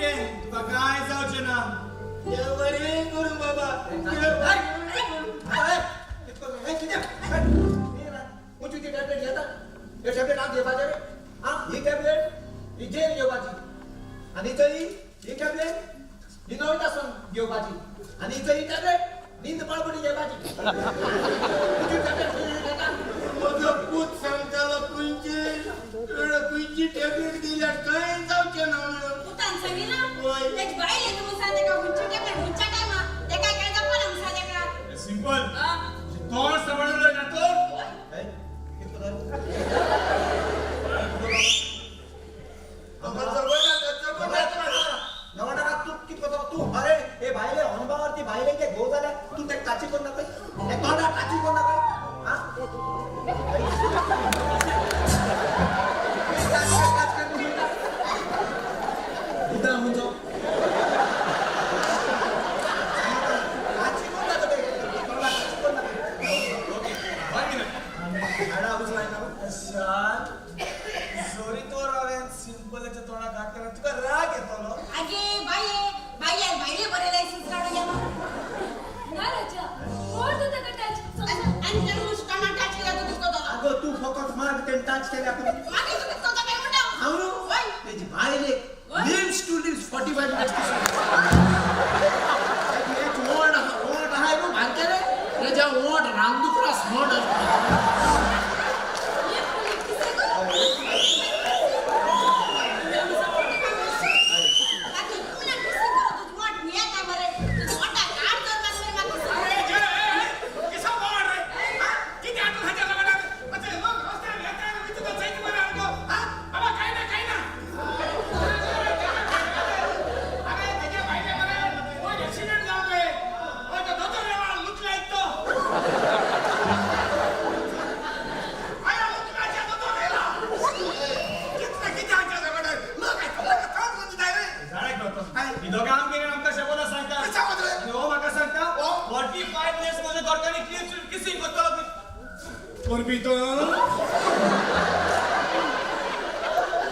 माहितीये तुका काय जावचे ना देवरे करू बाबा उंची ती टॅबलेट घेता हे टॅबलेट आत घेवपाचे रे हा ही टॅबलेट ही जेल घेवपाची आणि ही टॅबलेट ही नवतासून घेवपाची आणि ही टॅबलेट नींद पळपडी घेवपाची उंची टॅबलेट घेता माझा पूत सांगताला कुंची टॅबलेट दिल्यार काय जावचे ना पुतान सांगितलं एक बाई आहे तुम्ही सांगते का हुंच्या काय हुंच्या काय मा ते काय काय जपा ना सांगते का सिंपल तोंड सांभाळलं ना तो तू अरे हे भाईले अनुभवावरती भाईले के गो झाल्या तू ते काची कोण नका हे तोंडा काची कोण नका हा इथं म्हणजे काची कोण नका ते तोंडा काची कोण नका ओके बाकी ना आडा उचलाय ना शान सॉरी तो रावेन सिंपलच्या तोंडा काढताना तुका राग येतो ना आगे बाईले बरे लायसन्स काढून घ्या ना राजा कोण तू त्याला टच आणि त्याला मुस्काना टच केला तू दिसतो तो अगं तू फकत माग ते टच केल्या तू मागे तू दिसतो काय म्हणतो हाऊ त्याची भाईले लिव्स टू लिव्स 45 मिनिट्स एक वोट आहे नो भांके रे त्याच्या वोट रामदुप्रास मोड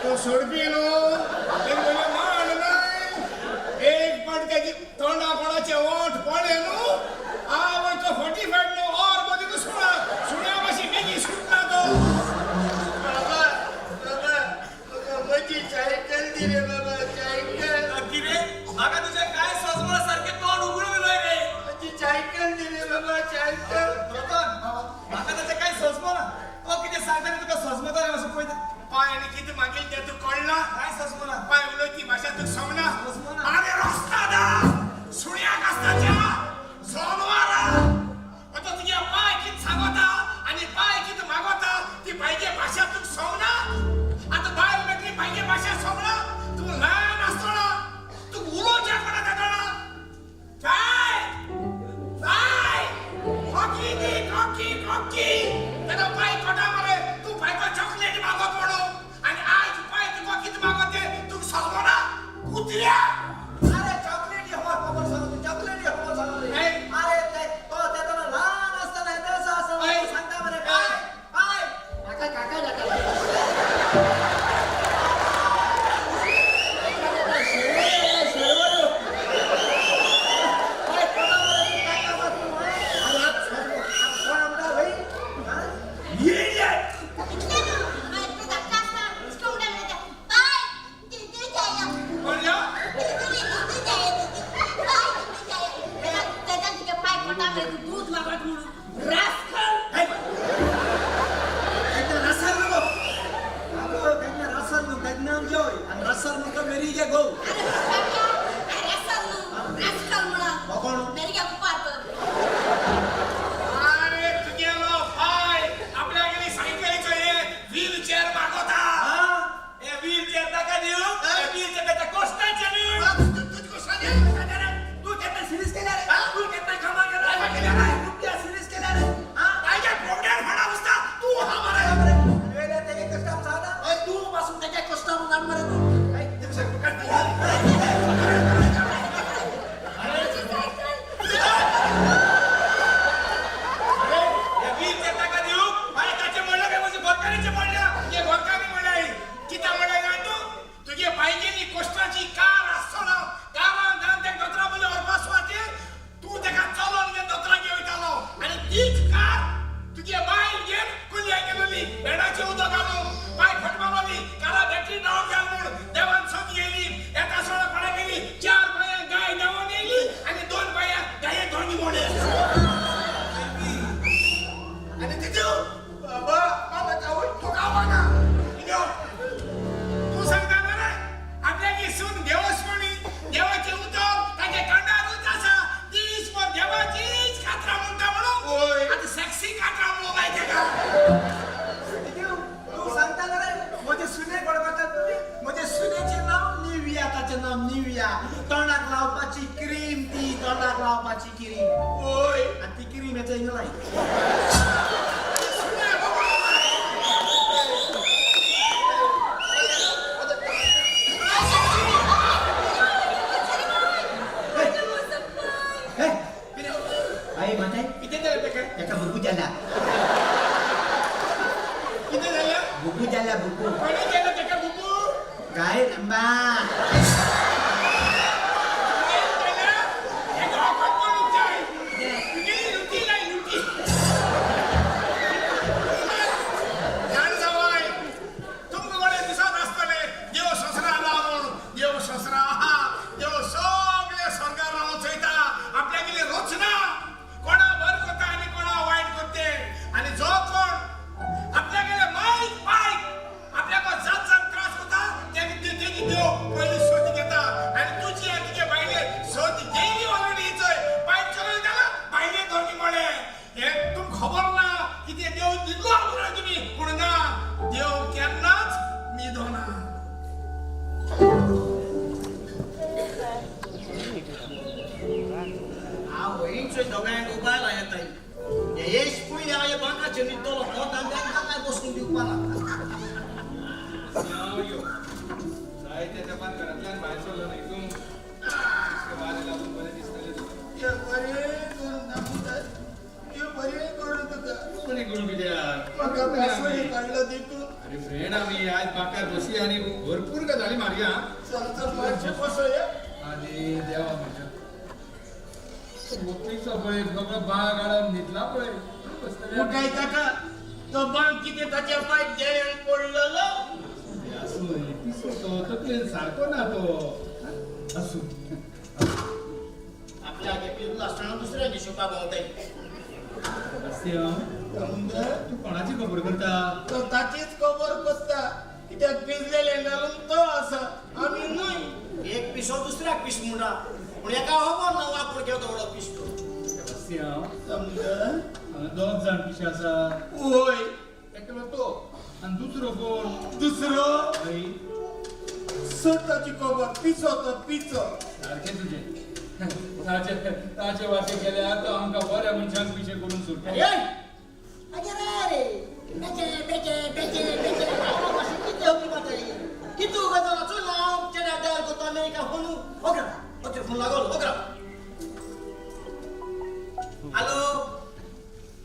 तो सोडपी नो ते मला मान नाही एक पण त्याची तोंडा कोणाचे ओठ पडे नो आवय तो 45 नो और बदी तो सुना बशी मेगी सुटना तो बाबा माझी सायकल दे रे बाबा सायकल नक्की रे मागा तुझ्या काय सजमळा सारखे तोंड उघडविलोय रे माझी सायकल दे रे बाबा सायकल रतन मागा त्याचे काय सजमळा ओ किती सांगताना तुका सजमळा रे असं कोयता पाय आणि किती मागेल त्या तू कळला काय सजमळा पाय उलटी भाषा तू समना सजमळा अरे रस्ता दा सुनिया कस्ताच्या सोनवारा आता तुझ्या पाय कित सांगता आणि पाय कित मागवता ती पाहिजे भाषा तू समना आता बाय उलटली पाहिजे भाषा समना तू लहान असताना तू उलोच्या पडत होता काय काय हॉकी त्याला पाय खोटा मारे तू पाय को चॉकलेट मागवत म्हणू आणि आज पाय तू किती मागवते तू समना कुत्र्या अरे चॉकलेट हवा खबर सांगतो चॉकलेट हवा सांगतो अरे ते तो त्याला लहान असताना हे तसं असं सांगता बरे काय काका दूध मागत म्हणून रास्कल रसल म्हणतो मेरी जे गो रास्कल म्हणा मेरी क्या कुपार अरे तुझ्या लो पाय आपल्या गेली सायकलीचं व्हील चेअर मागवता ए व्हील चेअर नका देऊ व्हील चेअर त्याच्या कोस्टाच्या देऊ तुझको सजे तू कितना सीरीज केला रे तू कितना कमा केला रुपया सीरीज केला रे पाहिजे प्रोग्राम होणार असता तू हा मारा वेळेला त्याचे कष्ट सांगा तू पासून त्याच्या कष्ट गाण मारे तू निवया तोंडाक लावपाची क्रीम ती तोंडाक लावपाची क्रीम ओय आणि ती क्रीम याचा इंगलाय आई म्हणताय किती झालं ते काय त्याचा बुकू झाला किती झालं बुकू झाला बुकू कोणी केलं ते का बुबू काय रंबा अरे फ्रेंड आम्ही आज बाकार बसी आणि भरपूर का झाली मार्या आणि देवा म्हणजे मोठीचा पळय सगळं बाळ गाळम न्हिदला पळय उठायचा का तो बाण किती त्याच्या पाय जळण पडलेलं असू पिसतो तकलेन सारखो ना तो असू आपल्या आगे पिरला असताना दुसऱ्या दिवशी बाबा तू कोणाची खबर करता तो ताचीच खबर करता कित्याक पिजलेले घालून तो असा आम्ही नाही एक पिसो दुसऱ्या पिस मुडा पण एका हवं ना वापर घेतो एवढा पिसतो समजा दोन जाण पिशे आसा होय एकलो तो आणि दुसरो कोण दुसरो आई स्वतःची खबर पिसो तो पिचो सारखे तुझे ताचे वाटे गेल्या तो आमका बऱ्या मनशांक पिशे करून सुटले हॅलो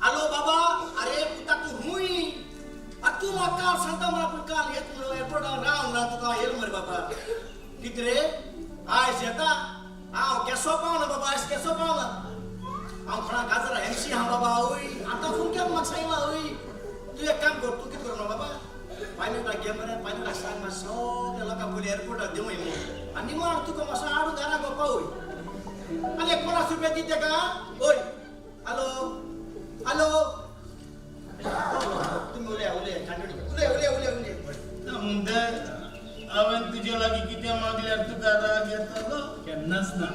हॅलो बाबा अरे पुता तू हुई तू मग काल सांगता मला पण काल येत म्हणून एअरपोर्टावर राहून राहतो का येईल मरे बाबा किती रे आयस येता हांव केसो पावना बाबा आयस केसो पावना हांव खणा गाजरा एमसी हा बाबा होई आता फोन केला म्हाका सांगला होई तू एक काम कर तू कितें कर बाबा पायलटाक घे मरे पायलटाक सांग मातशें सगळ्या लोकांक पयलीं एअरपोर्टार देवय न्हू आनी निमाण तुका मातसो आडू घरा गप्पा होय आनी 50 रुपया दी तेका होय हॅलो हॅलो तुम्ही उलया उलया कंटिन्यू उलया उलया उलया उलया म्हणते हांवें तुजे लागीं कितें मागल्यार तुका राग येतलो केन्नाच ना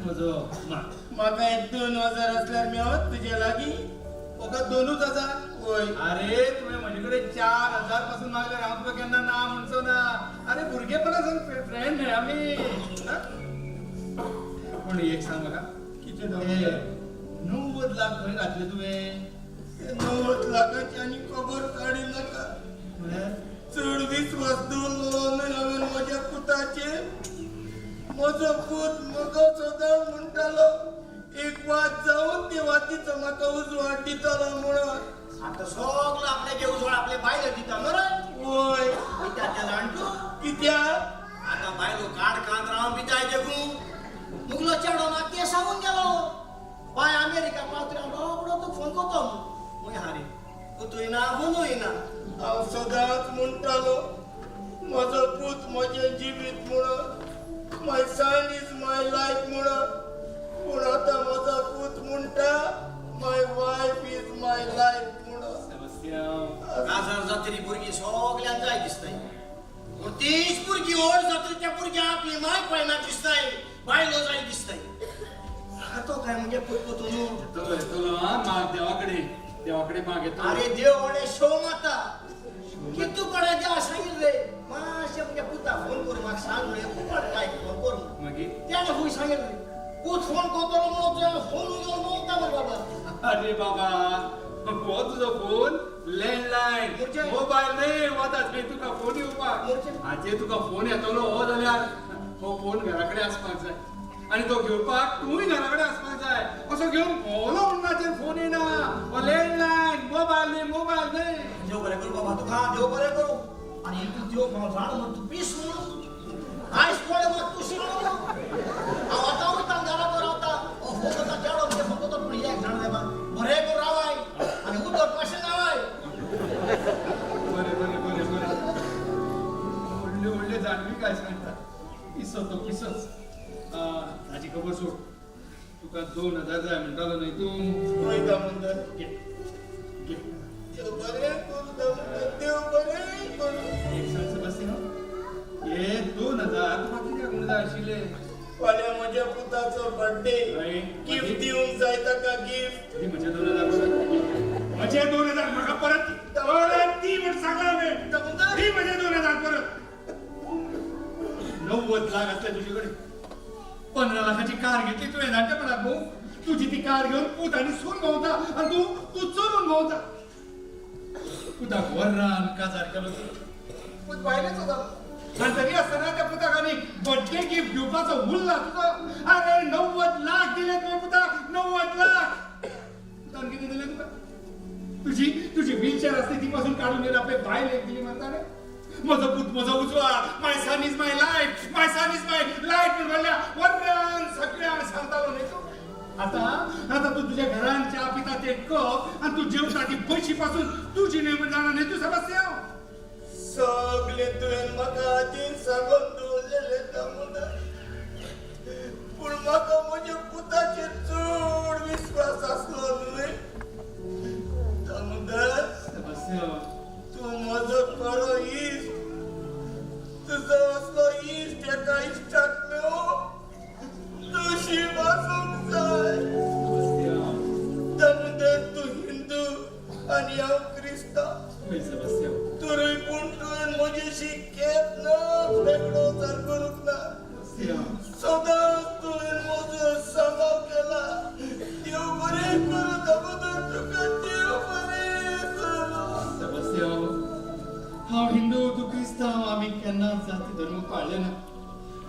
म्हजो मात म्हाका 1-2 हजार असल्यार मेळत तुजे लागीं फकत 2,000 होय अरे तुवें म्हजे कडेन 4,000 पासून मागल्यार हांव तुका केन्ना ना म्हणचो ना अरे भुरगेपणासून फ्रेंड न्ही आमी पूण एक सांग म्हाका कितें 90 लाख खंय घातले तुवें 90 लाखाची आनी खबर काडी नाका चड विश्वास दवरलो न्हय हांवें म्हज्या पुताचेर म्हजो पूत म्हाका सदां म्हणटालो एक वाद जावन ते वातीचो म्हाका उजवाड दितलो म्हणून आता सगळं आपल्या घेऊन आपले बायले दिता मरे होय कित्याक ते जाणटो कित्याक आता बायलो काड कांत रावन बिताय देखू मुगलो चेडो ना ते सांगून गेलो बाय अमेरिका पावतरी हांव रोकडो तो फोन करतो मुय हारे कुतूय ना म्हणूय ना हांव सदांच म्हणटालो म्हजो पूत म्हजें जिवीत म्हणून my son is my life म्हणून पूण आतां म्हजो पूत म्हणटा माय वायफ इज माय लायफ म्हणून गाजर जातरी भुरगीं सगळ्यांक जाय दिसताय पूण तीच भुरगीं व्हड जातरी त्या भुरग्यां आपली माय पळयना दिसताय बायलो जाय दिसताय तो काय म्हणजे पुतपुतू न्हू येतलो माग देवाकडे माग येतो अरे देव वडे शो माता कितू कडे देवा सांगितले मातशें म्हणजे पुता फोन करून म्हाका सांग म्हणजे काय सांगितलं तू फोन करतो म्हणून फोन घेऊन बोलता मग बाबा अरे बाबा हो तुझो फोन लँडलाईन मोरचे. मोबाईल नाही वताच मी तुका फोन येवपाक मोरचे. हाचे तुका फोन येतलो हो जाल्यार हो फोन घराकडे आसपाक जाय आणि तो घेवपाक तूंय घराकडे आसपाक जाय असो घेवन भोवलो म्हणनाचेर फोन येना हो लँडलाईन मोबाईल नाही देव बरें करू बाबा तुका देव बरें करू आणि तू देव जाण मग तू पीस म्हणून आयस पडे मग तू शिरो हांव आतां वयता घराकडे रावता फोन चेडो म्हणजे फक्त तो एक जाण देवा बरें करू रावाय आणि उदक कशें जावाय बरे बरे बरे बरे व्हडले व्हडले जाणवी काय सांगता पिसो तो पिसोच ताची खबर सोड तुका 2000 जाय म्हणटालो न्हय तूं वयता म्हणटा घे घे देव बरें करू देव बरें करू एक सांग बसते हे 2000 तुका कित्याक म्हूण जाय आशिल्ले फाल्यां म्हज्या पुताचो बर्थडे हय. गिफ्ट दिवंक जाय ताका गिफ्ट ती म्हजे 2000 परत म्हजे 2000 म्हाका परत ती म्हण सांगला हांवें ती म्हजे 2000 परत 90 लाख असले तुझे कडेन 15 लाखाची कार घेतली तुवें नाट्यपणाक भाऊ तुझी ती कार घेऊन पूत आणि सून भोंवता आणि तू चोरून भोंवता पुताक वरान काजार केलो पूत भायलेच होता आणि तरी असताना त्या पुताक आनी बर्थडे गिफ्ट दिवपाचो उरला तुका अरे 90 लाख दिले तुवें पुताक 90 लाख पुतान किती दिले तुका तुझी व्हीलचेअर असते ती पासून काढून गेला आपले बायल एक दिली म्हणता रे माझा पूत माझा उजवा my son is my life म्हणून म्हणल्या वरान सगळ्यांक सांगतालो न्हय तू आता तू तुझ्या घरान च्या पिता ते कप आणि तू जेवता ती पैशी पासून तुझी नेम जाणा न्हय तू समस्या सगळे तुवें म्हाका आदीं सांगून दवरलेले दामोदर पूण म्हाका म्हज्या पुताचेर चड विश्वास आसलो न्हय दामोदर समस्या तूं म्हजो खरो इश्ट तुजो असलो इश्ट एका इश्टाक मेळूं नशीब आसूंक जाय दामोदर तूं हिंदू आनी हांव क्रिस्तांव समस्या तरी पूण तुवें म्हजेशी केन्ना वेगळो विचार करूंक ना सदांच तुवें म्हजो सांबाळ केला देव बरें करूं दामोदर तुका देव बरें करूं समस्या हांव हिंदू तू क्रिस्तांव आमी केन्नाच जाती धर्म पाळले ना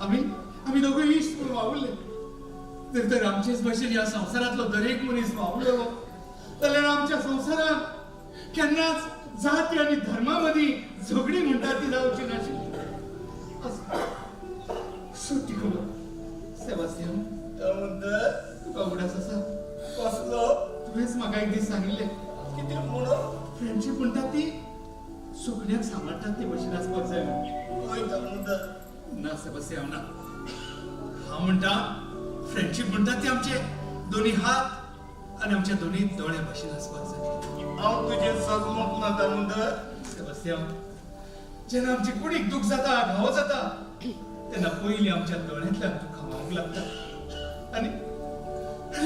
आमी दोघे इश्ट म्हणून वावुरले तर आमचेच भशेन ह्या संवसारांतलो दरेक मनीस वावुरलो जाल्यार आमच्या संवसारांत केन्नाच जाती आनी धर्मा मदीं झगडी म्हणटा ती जावची नाशिल्ली सुट्टी करो सेबास्टियन दामोदर तुका उगडास आसा कसलो तुवेंच म्हाका एक दीस सांगिल्लें कितें म्हणून फ्रेंडशीप म्हणटा ती सुकण्याक सांबाळटात ते भशेन आसपाक जाय म्हणून वय दामोदर ना सेबास्टियन ना हांव म्हणटा फ्रेंडशीप म्हणटा ती आमचे दोन्ही हात आणि आमच्या दोन्ही दोळे भशेन आसपाक जाय हांव तुजें सजमत ना दामोदर सेबास्टियन जेन्ना आमची कुडीक दूख जाता घावो जाता तेन्ना पयलीं आमच्या दोळ्यांतल्यान तुका व्हांवूंक लागता आनी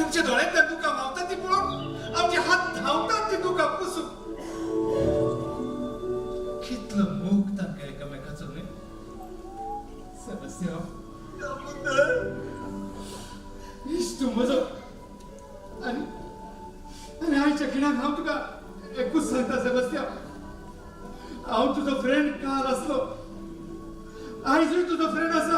आमच्या दोळ्यांतल्यान तुका व्हांवता ती पळोवन आमचे हात धांवतात ती तुका पुसून कितलो मोग तांकां एकामेकाचो न्हय सेबास्टियन दामोदर इश्ट तूं म्हजो आनी आयच्या खिणाक हांव तुका एकूच सांगता सेबास्टियन हांव तुजो फ्रेंड काल आसलो आयजूय तुजो फ्रेंड आसा